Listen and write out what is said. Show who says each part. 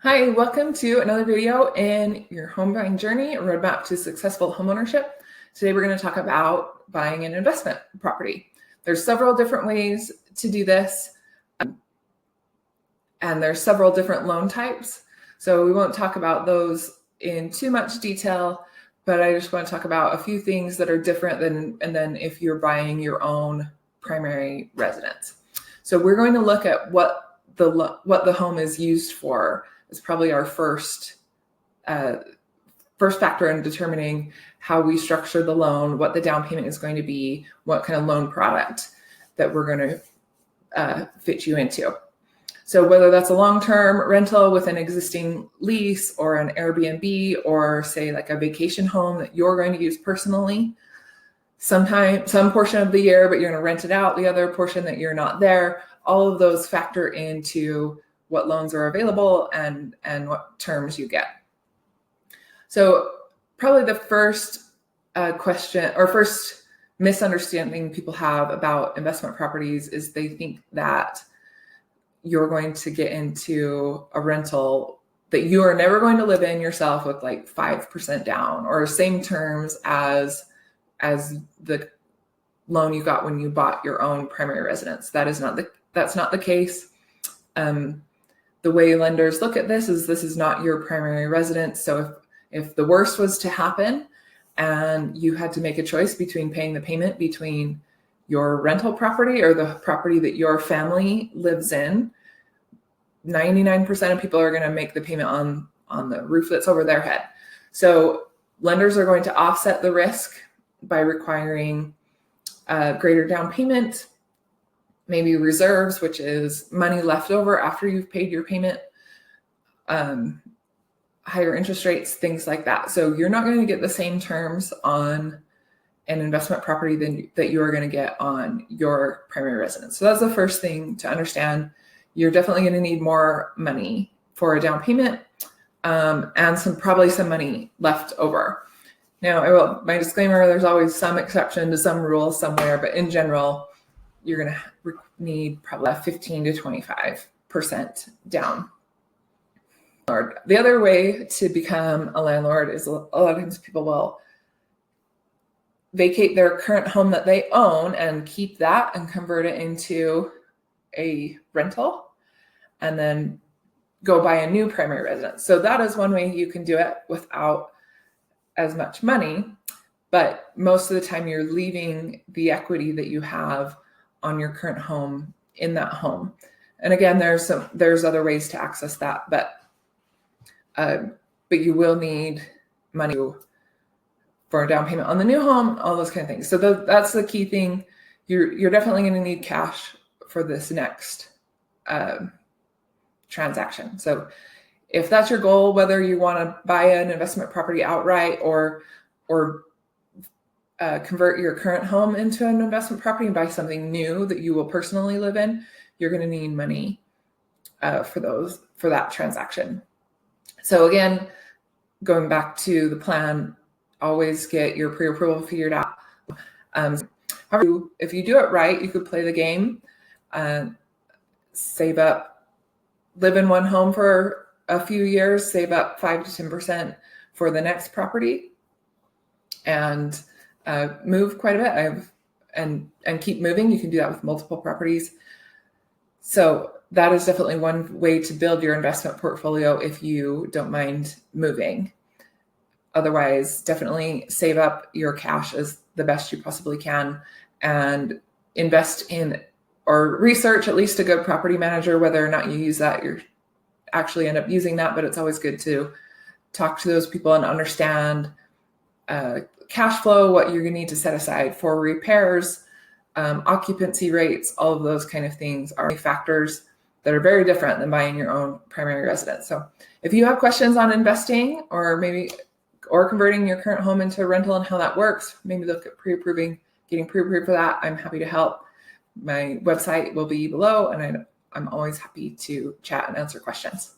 Speaker 1: Hi, welcome to another video in your home buying journey, a roadmap to successful homeownership. Today we're going to talk about buying an investment property. There's several different ways to do this, and there's several different loan types. So we won't talk about those in too much detail, but I just want to talk about a few things that are different than if you're buying your own primary residence. So we're going to look at what the home is used for. Is probably our first factor in determining how we structure the loan, what the down payment is going to be, what kind of loan product that we're going to fit you into. So whether that's a long-term rental with an existing lease or an Airbnb or say like a vacation home that you're going to use personally, some portion of the year, but you're going to rent it out, the other portion that you're not there, all of those factor into what loans are available and what terms you get. So probably the first question or first misunderstanding people have about investment properties is they think that you're going to get into a rental that you are never going to live in yourself with like 5% down or same terms as the loan you got when you bought your own primary residence. That's not the case. The way lenders look at this is not your primary residence. So if the worst was to happen and you had to make a choice between paying the payment between your rental property or the property that your family lives in, 99% of people are going to make the payment on the roof that's over their head. So lenders are going to offset the risk by requiring a greater down payment, maybe reserves, which is money left over after you've paid your payment, higher interest rates, things like that. So you're not going to get the same terms on an investment property that you are going to get on your primary residence. So that's the first thing to understand. You're definitely going to need more money for a down payment and probably some money left over. Now, my disclaimer, there's always some exception to some rule somewhere, but in general, you're going to need probably 15 to 25% down. The other way to become a landlord is a lot of times people will vacate their current home that they own and keep that and convert it into a rental and then go buy a new primary residence. So that is one way you can do it without as much money, but most of the time you're leaving the equity that you have on your current home in that home. And again, there's other ways to access that, but you will need money for a down payment on the new home, all those kind of things. So that's the key thing. You're definitely going to need cash for this next transaction. So if that's your goal, whether you want to buy an investment property outright or convert your current home into an investment property and buy something new that you will personally live in, you're going to need money for that transaction. So again, going back to the plan, always get your pre-approval figured out. However, if you do it right, you could play the game, save up, live in one home for a few years, save up 5 to 10% for the next property, and move quite a bit. And keep moving. You can do that with multiple properties. So that is definitely one way to build your investment portfolio if you don't mind moving. Otherwise, definitely save up your cash as the best you possibly can and invest in or research at least a good property manager. Whether or not you use that, you actually end up using that, but it's always good to talk to those people and understand cash flow, what you're going to need to set aside for repairs, occupancy rates, all of those kind of things are factors that are very different than buying your own primary residence. So if you have questions on investing or converting your current home into a rental and how that works, maybe look at getting pre-approved for that, I'm happy to help. My website will be below, and I'm always happy to chat and answer questions.